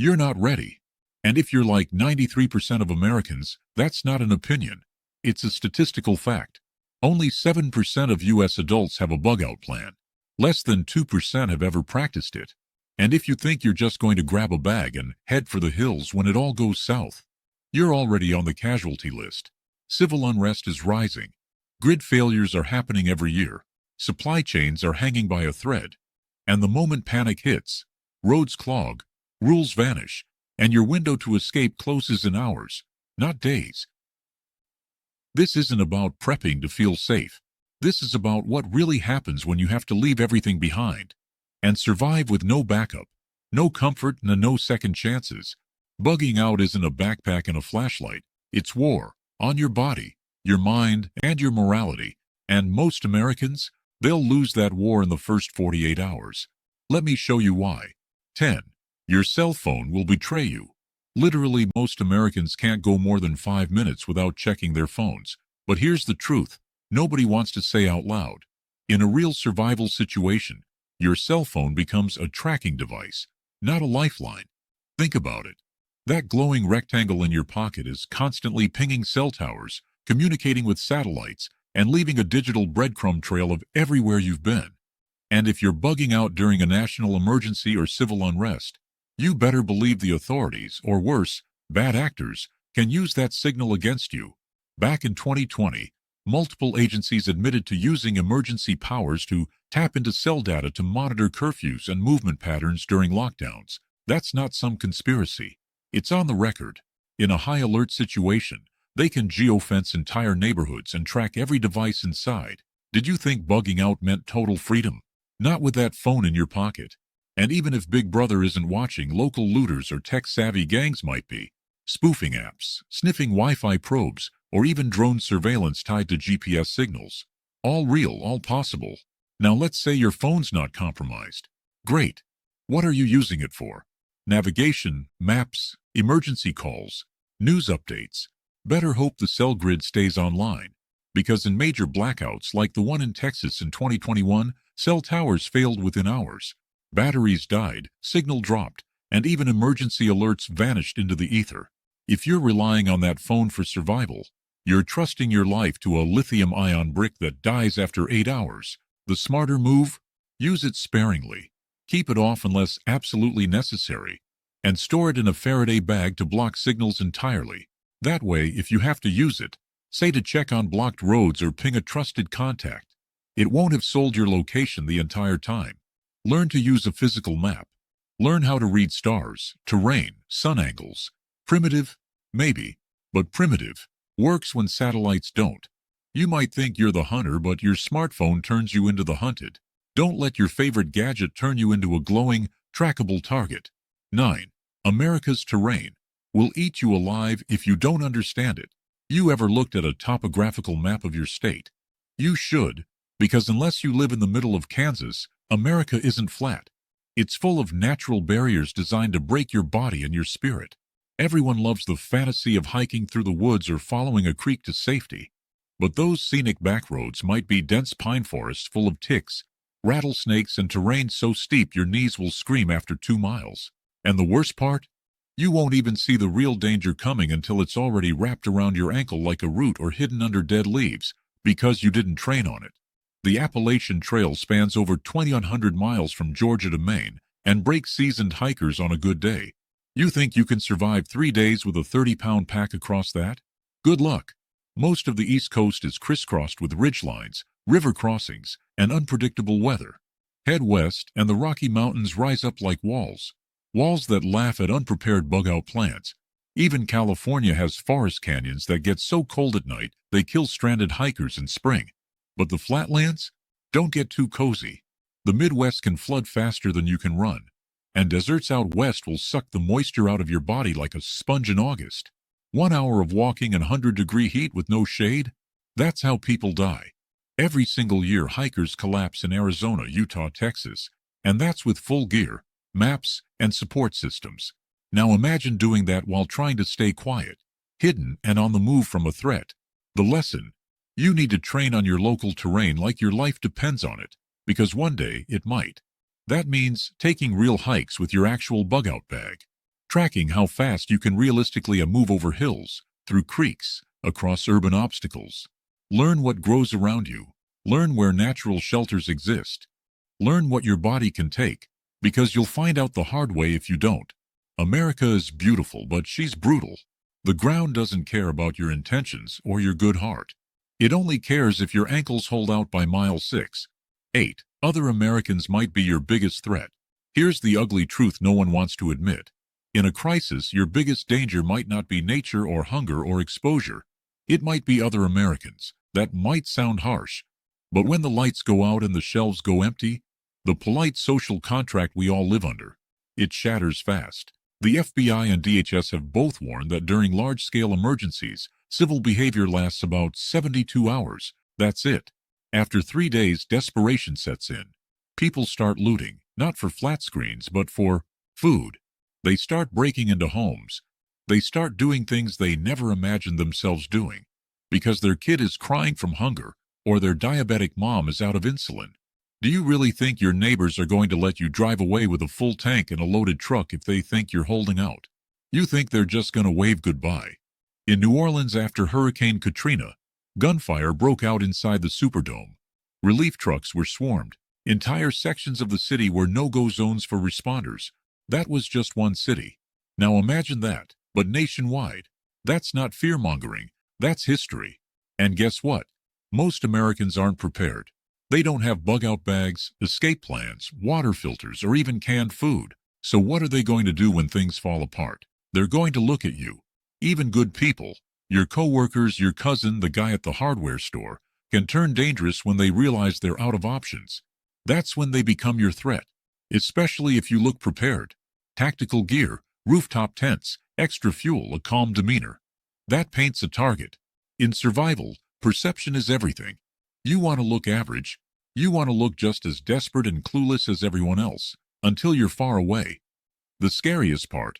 You're not ready. And if you're like 93% of Americans, that's not an opinion. It's a statistical fact. Only 7% of U.S. adults have a bug-out plan. Less than 2% have ever practiced it. And if you think you're just going to grab a bag and head for the hills when it all goes south, you're already on the casualty list. Civil unrest is rising. Grid failures are happening every year. Supply chains are hanging by a thread. And the moment panic hits, roads clog, rules vanish, and your window to escape closes in hours, not days. This isn't about prepping to feel safe. This is about what really happens when you have to leave everything behind and survive with no backup, no comfort, and no second chances. Bugging out isn't a backpack and a flashlight. It's war on your body, your mind, and your morality. And most Americans, they'll lose that war in the first 48 hours. Let me show you why. 10. Your cell phone will betray you. Literally, most Americans can't go more than 5 minutes without checking their phones. But here's the truth. Nobody wants to say out loud. In a real survival situation, your cell phone becomes a tracking device, not a lifeline. Think about it. That glowing rectangle in your pocket is constantly pinging cell towers, communicating with satellites, and leaving a digital breadcrumb trail of everywhere you've been. And if you're bugging out during a national emergency or civil unrest, you better believe the authorities, or worse, bad actors, can use that signal against you. Back in 2020, multiple agencies admitted to using emergency powers to tap into cell data to monitor curfews and movement patterns during lockdowns. That's not some conspiracy. It's on the record. In a high-alert situation, they can geofence entire neighborhoods and track every device inside. Did you think bugging out meant total freedom? Not with that phone in your pocket. And even if Big Brother isn't watching, local looters or tech-savvy gangs might be. Spoofing apps, sniffing Wi-Fi probes, or even drone surveillance tied to GPS signals. All real, all possible. Now let's say your phone's not compromised. Great. What are you using it for? Navigation, maps, emergency calls, news updates. Better hope the cell grid stays online. Because in major blackouts like the one in Texas in 2021, cell towers failed within hours. Batteries died, signal dropped, and even emergency alerts vanished into the ether. If you're relying on that phone for survival, you're trusting your life to a lithium-ion brick that dies after 8 hours. The smarter move? Use it sparingly. Keep it off unless absolutely necessary, and store it in a Faraday bag to block signals entirely. That way, if you have to use it, say to check on blocked roads or ping a trusted contact, it won't have sold your location the entire time. Learn to use a physical map. Learn how to read stars, terrain, sun angles. Primitive? Maybe. But primitive works when satellites don't. You might think you're the hunter, but your smartphone turns you into the hunted. Don't let your favorite gadget turn you into a glowing, trackable target. 9. America's terrain will eat you alive if you don't understand it. You ever looked at a topographical map of your state? You should, because unless you live in the middle of Kansas, America isn't flat. It's full of natural barriers designed to break your body and your spirit. Everyone loves the fantasy of hiking through the woods or following a creek to safety. But those scenic backroads might be dense pine forests full of ticks, rattlesnakes, and terrain so steep your knees will scream after 2 miles. And the worst part? You won't even see the real danger coming until it's already wrapped around your ankle like a root or hidden under dead leaves, because you didn't train on it. The Appalachian Trail spans over 2,100 miles from Georgia to Maine and breaks seasoned hikers on a good day. You think you can survive 3 days with a 30-pound pack across that? Good luck. Most of the East Coast is crisscrossed with ridgelines, river crossings, and unpredictable weather. Head west, and the Rocky Mountains rise up like walls. Walls that laugh at unprepared bug-out plans. Even California has forest canyons that get so cold at night they kill stranded hikers in spring. But the flatlands? Don't get too cozy. The Midwest can flood faster than you can run. And deserts out west will suck the moisture out of your body like a sponge in August. 1 hour of walking in 100-degree heat with no shade? That's how people die. Every single year, hikers collapse in Arizona, Utah, Texas. And that's with full gear, maps, and support systems. Now imagine doing that while trying to stay quiet, hidden, and on the move from a threat. The lesson: you need to train on your local terrain like your life depends on it, because one day it might. That means taking real hikes with your actual bug-out bag. tracking how fast you can realistically move over hills, through creeks, across urban obstacles. Learn what grows around you. Learn where natural shelters exist. Learn what your body can take, because you'll find out the hard way if you don't. America is beautiful, but she's brutal. The ground doesn't care about your intentions or your good heart. It only cares if your ankles hold out by mile 6. 8. Other Americans might be your biggest threat. Here's the ugly truth no one wants to admit. In a crisis, your biggest danger might not be nature or hunger or exposure. It might be other Americans. That might sound harsh. But when the lights go out and the shelves go empty, the polite social contract we all live under, it shatters fast. The FBI and DHS have both warned that during large-scale emergencies, civil behavior lasts about 72 hours. That's it. After 3 days, desperation sets in. People start looting, not for flat screens, but for food. They start breaking into homes. They start doing things they never imagined themselves doing, because their kid is crying from hunger or their diabetic mom is out of insulin. Do you really think your neighbors are going to let you drive away with a full tank and a loaded truck if they think you're holding out? You think they're just going to wave goodbye? In New Orleans after Hurricane Katrina, gunfire broke out inside the Superdome. Relief trucks were swarmed. Entire sections of the city were no-go zones for responders. That was just one city. Now imagine that, but nationwide. That's not fear-mongering. That's history. And guess what? Most Americans aren't prepared. They don't have bug-out bags, escape plans, water filters, or even canned food. So what are they going to do when things fall apart? They're going to look at you. Even good people, your coworkers, your cousin, the guy at the hardware store, can turn dangerous when they realize they're out of options. That's when they become your threat, especially if you look prepared. Tactical gear, rooftop tents, extra fuel, a calm demeanor. That paints a target. In survival, perception is everything. You want to look average. You want to look just as desperate and clueless as everyone else, until you're far away. The scariest part,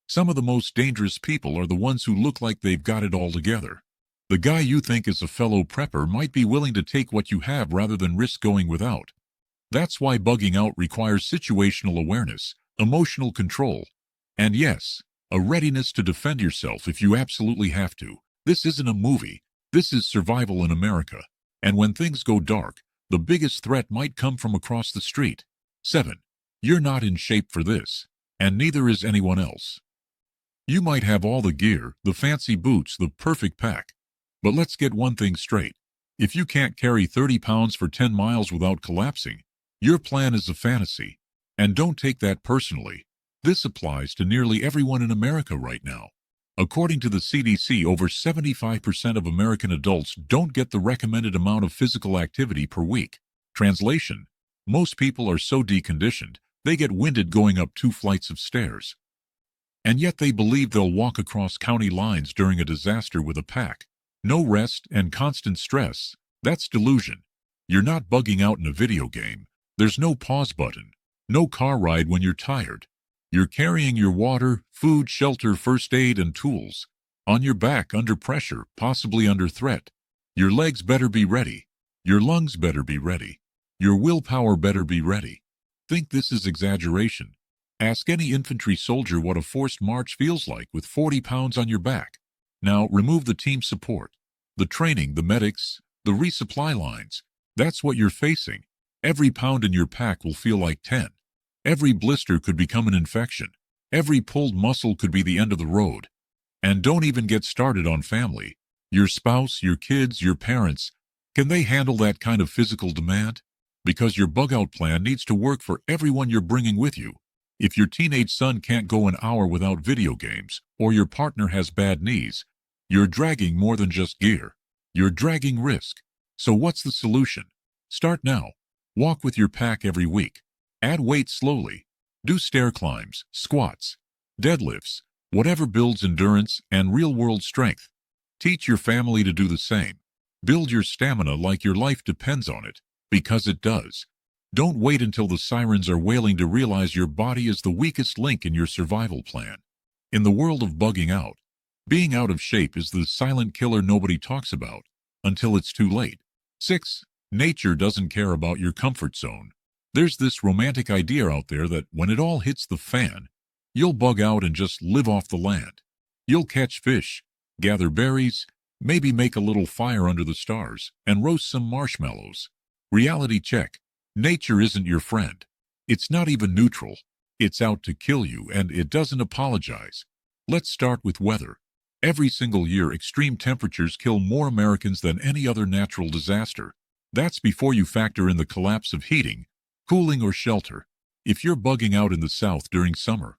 some of the most dangerous people are the ones who look like they've got it all together. The guy you think is a fellow prepper might be willing to take what you have rather than risk going without. That's why bugging out requires situational awareness, emotional control, and yes, a readiness to defend yourself if you absolutely have to. This isn't a movie. This is survival in America. And when things go dark, the biggest threat might come from across the street. 7. You're not in shape for this, and neither is anyone else. You might have all the gear, the fancy boots, the perfect pack. But let's get one thing straight. If you can't carry 30 pounds for 10 miles without collapsing, your plan is a fantasy. And don't take that personally. This applies to nearly everyone in America right now. According to the CDC, over 75% of American adults don't get the recommended amount of physical activity per week. Translation: most people are so deconditioned, they get winded going up 2 flights of stairs. And yet they believe they'll walk across county lines during a disaster with a pack. No rest and constant stress. That's delusion. You're not bugging out in a video game. There's no pause button. No car ride when you're tired. You're carrying your water, food, shelter, first aid, and tools. On your back, under pressure, possibly under threat. Your legs better be ready. Your lungs better be ready. Your willpower better be ready. Think this is exaggeration? Ask any infantry soldier what a forced march feels like with 40 pounds on your back. Now, remove the team support, the training, the medics, the resupply lines. That's what you're facing. Every pound in your pack will feel like 10. Every blister could become an infection. Every pulled muscle could be the end of the road. And don't even get started on family. Your spouse, your kids, your parents. Can they handle that kind of physical demand? Because your bug-out plan needs to work for everyone you're bringing with you. If your teenage son can't go an hour without video games, or your partner has bad knees, you're dragging more than just gear. You're dragging risk. So what's the solution? Start now. Walk with your pack every week. Add weight slowly. Do stair climbs, squats, deadlifts, whatever builds endurance and real-world strength. Teach your family to do the same. Build your stamina like your life depends on it, because it does. Don't wait until the sirens are wailing to realize your body is the weakest link in your survival plan. In the world of bugging out, being out of shape is the silent killer nobody talks about until it's too late. 6. Nature doesn't care about your comfort zone. There's this romantic idea out there that when it all hits the fan, You'll bug out and just live off the land. You'll catch fish, gather berries, maybe make a little fire under the stars, and roast some marshmallows. Reality check. Nature isn't your friend. It's not even neutral. It's out to kill you, and it doesn't apologize. Let's start with weather. Every single year, extreme temperatures kill more Americans than any other natural disaster. That's before you factor in the collapse of heating, cooling, or shelter. If you're bugging out in the South during summer,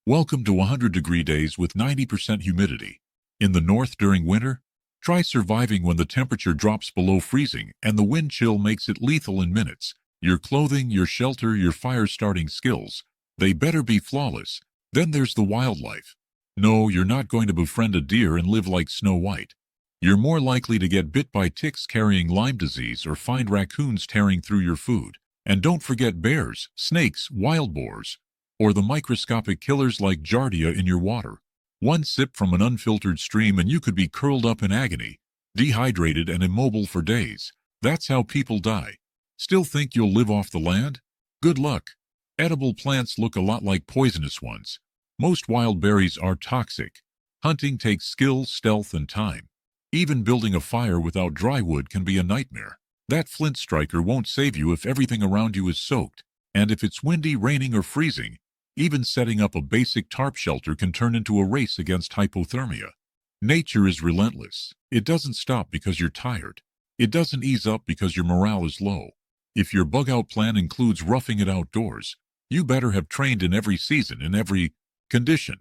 welcome to 100-degree days with 90% humidity. In the North during winter, try surviving when the temperature drops below freezing and the wind chill makes it lethal in minutes. Your clothing, your shelter, your fire-starting skills, they better be flawless. Then there's the wildlife. No, you're not going to befriend a deer and live like Snow White. You're more likely to get bit by ticks carrying Lyme disease or find raccoons tearing through your food. And don't forget bears, snakes, wild boars, or the microscopic killers like Giardia in your water. One sip from an unfiltered stream and you could be curled up in agony, dehydrated and immobile for days. That's how people die. Still think you'll live off the land? Good luck. Edible plants look a lot like poisonous ones. Most wild berries are toxic. Hunting takes skill, stealth, and time. Even building a fire without dry wood can be a nightmare. That flint striker won't save you if everything around you is soaked. And if it's windy, raining, or freezing, even setting up a basic tarp shelter can turn into a race against hypothermia. Nature is relentless. It doesn't stop because you're tired. It doesn't ease up because your morale is low. If your bug-out plan includes roughing it outdoors, you better have trained in every season, in every condition.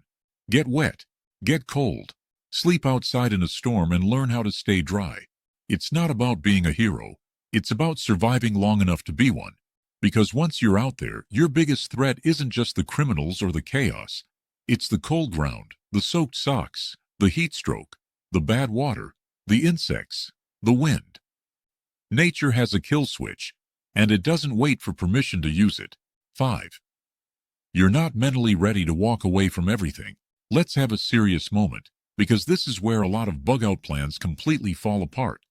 Get wet, get cold, sleep outside in a storm, and learn how to stay dry. It's not about being a hero. It's about surviving long enough to be one. Because once you're out there, your biggest threat isn't just the criminals or the chaos. It's the cold ground, the soaked socks, the heat stroke, the bad water, the insects, the wind. Nature has a kill switch, and it doesn't wait for permission to use it. 5. You're not mentally ready to walk away from everything. Let's have a serious moment, because this is where a lot of bug-out plans completely fall apart.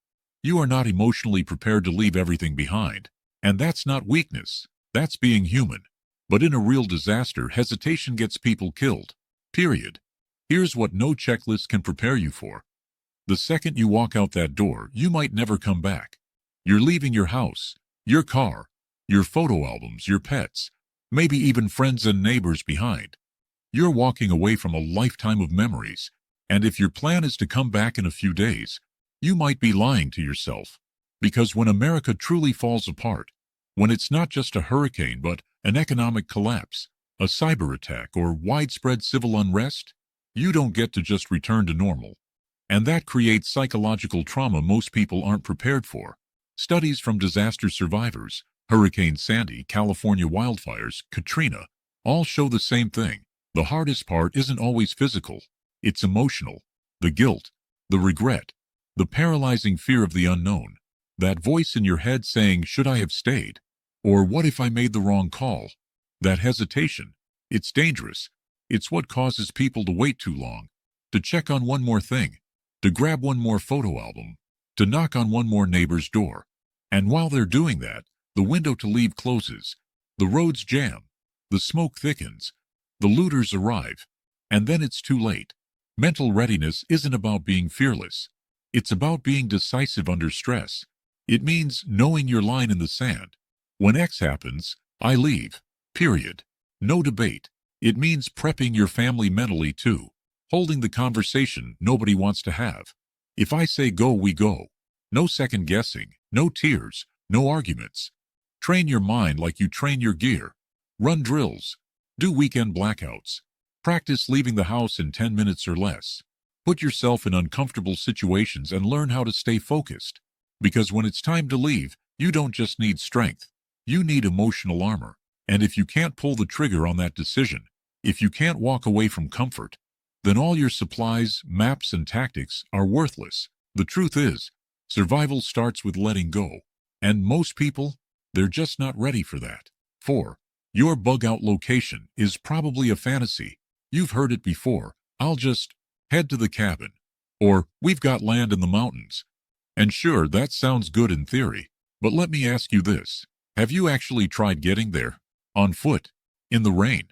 You are not emotionally prepared to leave everything behind. And that's not weakness, that's being human. But in a real disaster, hesitation gets people killed. Period. Here's what no checklist can prepare you for. The second you walk out that door, you might never come back. You're leaving your house, your car, your photo albums, your pets, maybe even friends and neighbors behind. You're walking away from a lifetime of memories, and if your plan is to come back in a few days, you might be lying to yourself. Because when America truly falls apart, when it's not just a hurricane but an economic collapse, a cyber attack, or widespread civil unrest, you don't get to just return to normal. And that creates psychological trauma most people aren't prepared for. Studies from disaster survivors, Hurricane Sandy, California wildfires, Katrina, all show the same thing. The hardest part isn't always physical, it's emotional. The guilt, the regret, the paralyzing fear of the unknown. That voice in your head saying, should I have stayed? Or what if I made the wrong call? That hesitation, it's dangerous. It's what causes people to wait too long, to check on one more thing, to grab one more photo album, to knock on one more neighbor's door. And while they're doing that, the window to leave closes, the roads jam, the smoke thickens, the looters arrive, and then it's too late. Mental readiness isn't about being fearless. It's about being decisive under stress. It means knowing your line in the sand. When X happens, I leave. Period. No debate. It means prepping your family mentally too. Holding the conversation nobody wants to have. If I say go, we go. No second guessing. No tears. No arguments. Train your mind like you train your gear. Run drills. Do weekend blackouts. Practice leaving the house in 10 minutes or less. Put yourself in uncomfortable situations and learn how to stay focused. Because when it's time to leave, you don't just need strength. You need emotional armor. And if you can't pull the trigger on that decision, if you can't walk away from comfort, then all your supplies, maps, and tactics are worthless. The truth is, survival starts with letting go. And most people, they're just not ready for that. 4. Your bug-out location is probably a fantasy. You've heard it before. I'll just head to the cabin. Or, we've got land in the mountains. And sure, that sounds good in theory, but let me ask you this. Have you actually tried getting there? On foot? In the rain?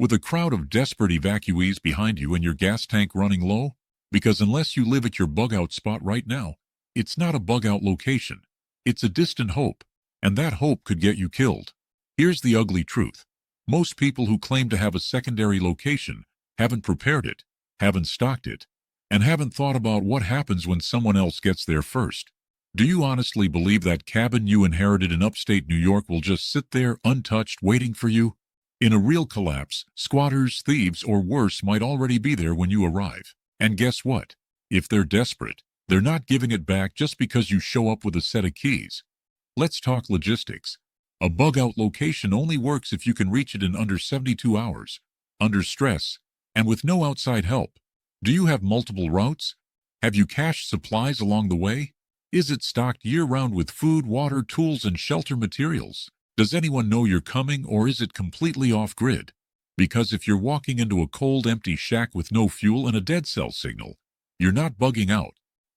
with a crowd of desperate evacuees behind you and your gas tank running low? Because unless you live at your bug-out spot right now, it's not a bug-out location. It's a distant hope, and that hope could get you killed. Here's the ugly truth. Most people who claim to have a secondary location haven't prepared it, haven't stocked it, and haven't thought about what happens when someone else gets there first. Do you honestly believe that cabin you inherited in upstate New York will just sit there untouched waiting for you? In a real collapse, squatters, thieves, or worse might already be there when you arrive. And guess what? If they're desperate, they're not giving it back just because you show up with a set of keys. Let's talk logistics. A bug-out location only works if you can reach it in under 72 hours, under stress, and with no outside help. Do you have multiple routes? Have you cached supplies along the way? Is it stocked year-round with food, water, tools, and shelter materials? Does anyone know you're coming, or is it completely off-grid? Because if you're walking into a cold, empty shack with no fuel and a dead cell signal, you're not bugging out.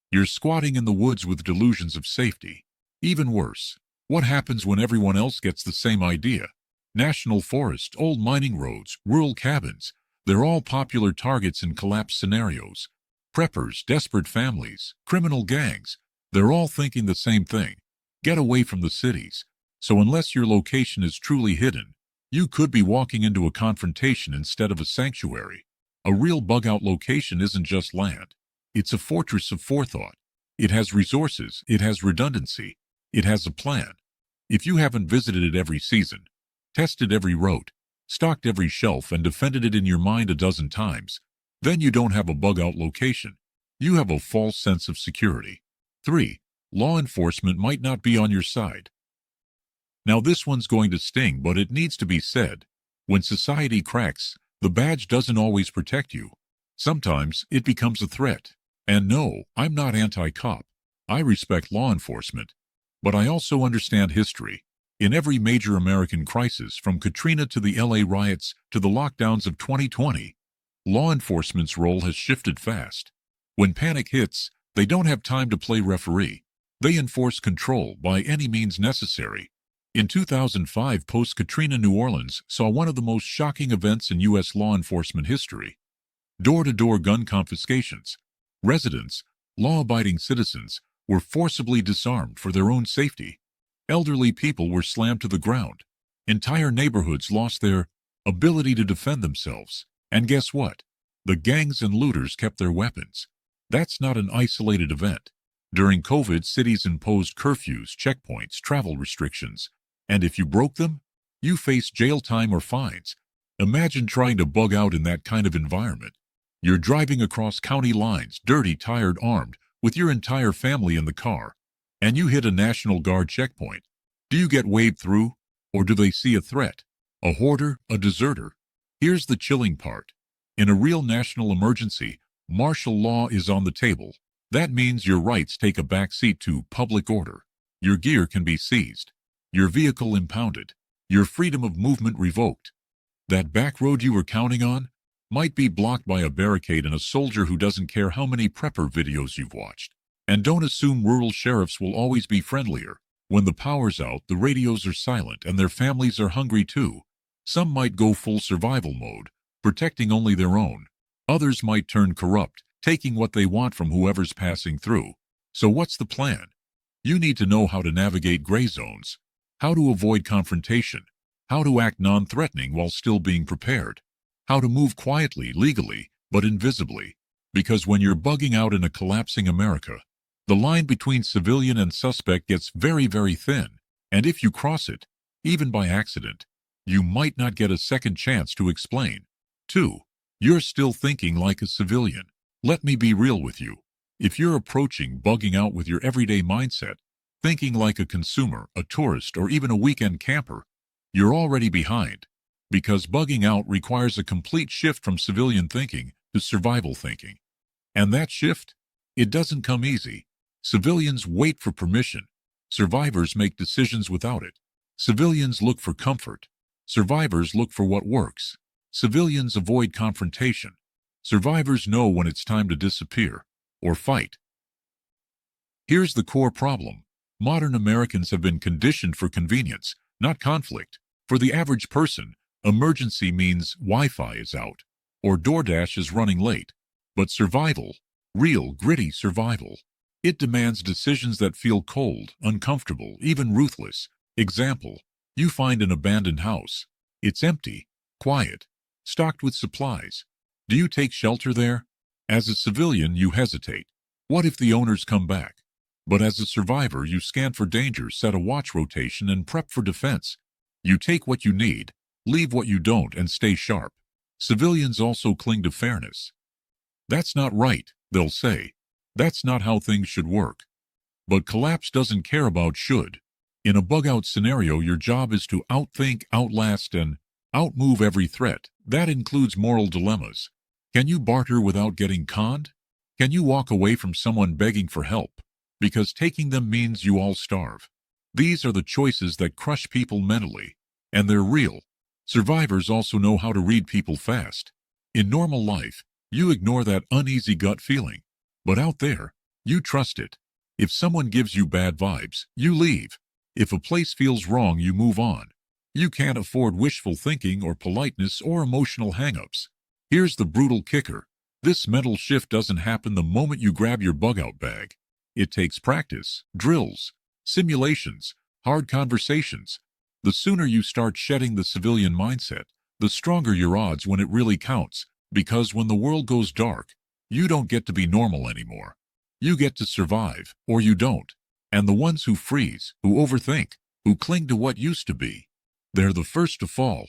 You're squatting in the woods with delusions of safety. Even worse, what happens when everyone else gets the same idea? National forests, old mining roads, rural cabins, they're all popular targets in collapse scenarios. Preppers, desperate families, criminal gangs, they're all thinking the same thing. Get away from the cities. So unless your location is truly hidden, you could be walking into a confrontation instead of a sanctuary. A real bug-out location isn't just land. It's a fortress of forethought. It has resources, it has redundancy, it has a plan. If you haven't visited it every season, tested every route, stocked every shelf, and defended it in your mind a dozen times, then you don't have a bug-out location. You have a false sense of security. 3. Law enforcement might not be on your side. Now this one's going to sting, but it needs to be said. When society cracks, the badge doesn't always protect you. Sometimes it becomes a threat. And no, I'm not anti-cop. I respect law enforcement. But I also understand history. In every major American crisis, from Katrina to the LA riots to the lockdowns of 2020, law enforcement's role has shifted fast. When panic hits, they don't have time to play referee. They enforce control by any means necessary. In 2005, post-Katrina New Orleans saw one of the most shocking events in U.S. law enforcement history. Door-to-door gun confiscations. Residents, law-abiding citizens, were forcibly disarmed for their own safety. Elderly people were slammed to the ground. Entire neighborhoods lost their ability to defend themselves. And guess what? The gangs and looters kept their weapons. That's not an isolated event. During COVID, cities imposed curfews, checkpoints, travel restrictions. And if you broke them, you faced jail time or fines. Imagine trying to bug out in that kind of environment. You're driving across county lines, dirty, tired, armed, with your entire family in the car, and you hit a National Guard checkpoint. Do you get waved through, or do they see a threat? A hoarder, a deserter? Here's the chilling part. In a real national emergency, martial law is on the table. That means your rights take a backseat to public order. Your gear can be seized, your vehicle impounded, your freedom of movement revoked. That back road you were counting on might be blocked by a barricade and a soldier who doesn't care how many prepper videos you've watched. And don't assume rural sheriffs will always be friendlier. When the power's out, the radios are silent and their families are hungry too. Some might go full survival mode, protecting only their own. Others might turn corrupt, taking what they want from whoever's passing through. So what's the plan? You need to know how to navigate gray zones, how to avoid confrontation, how to act non-threatening while still being prepared, how to move quietly, legally, but invisibly. Because when you're bugging out in a collapsing America, the line between civilian and suspect gets very, very thin. And if you cross it, even by accident, you might not get a second chance to explain. 2. You're still thinking like a civilian. Let me be real with you. If you're approaching bugging out with your everyday mindset, thinking like a consumer, a tourist, or even a weekend camper, you're already behind. Because bugging out requires a complete shift from civilian thinking to survival thinking. And that shift? It doesn't come easy. Civilians wait for permission. Survivors make decisions without it. Civilians look for comfort. Survivors look for what works. Civilians avoid confrontation. Survivors know when it's time to disappear or fight. Here's the core problem. Modern Americans have been conditioned for convenience, not conflict. For the average person, Emergency means Wi-Fi is out, or DoorDash is running late. But survival, real gritty survival, it demands decisions that feel cold, uncomfortable, even ruthless. Example, you find an abandoned house. It's empty, quiet, stocked with supplies. Do you take shelter there? As a civilian, you hesitate. What if the owners come back? But as a survivor, you scan for danger, set a watch rotation, and prep for defense. You take what you need, leave what you don't, and stay sharp. Civilians also cling to fairness. That's not right, they'll say. That's not how things should work. But collapse doesn't care about should. In a bug-out scenario, your job is to outthink, outlast, and outmove every threat. That includes moral dilemmas. Can you barter without getting conned? Can you walk away from someone begging for help? Because taking them means you all starve. These are the choices that crush people mentally. And they're real. Survivors also know how to read people fast. In normal life, you ignore that uneasy gut feeling. But out there, you trust it. If someone gives you bad vibes, you leave. If a place feels wrong, you move on. You can't afford wishful thinking or politeness or emotional hang-ups. Here's the brutal kicker. This mental shift doesn't happen the moment you grab your bug-out bag. It takes practice, drills, simulations, hard conversations. The sooner you start shedding the civilian mindset, the stronger your odds when it really counts. Because when the world goes dark, you don't get to be normal anymore. You get to survive, or you don't. And the ones who freeze, who overthink, who cling to what used to be, they're the first to fall.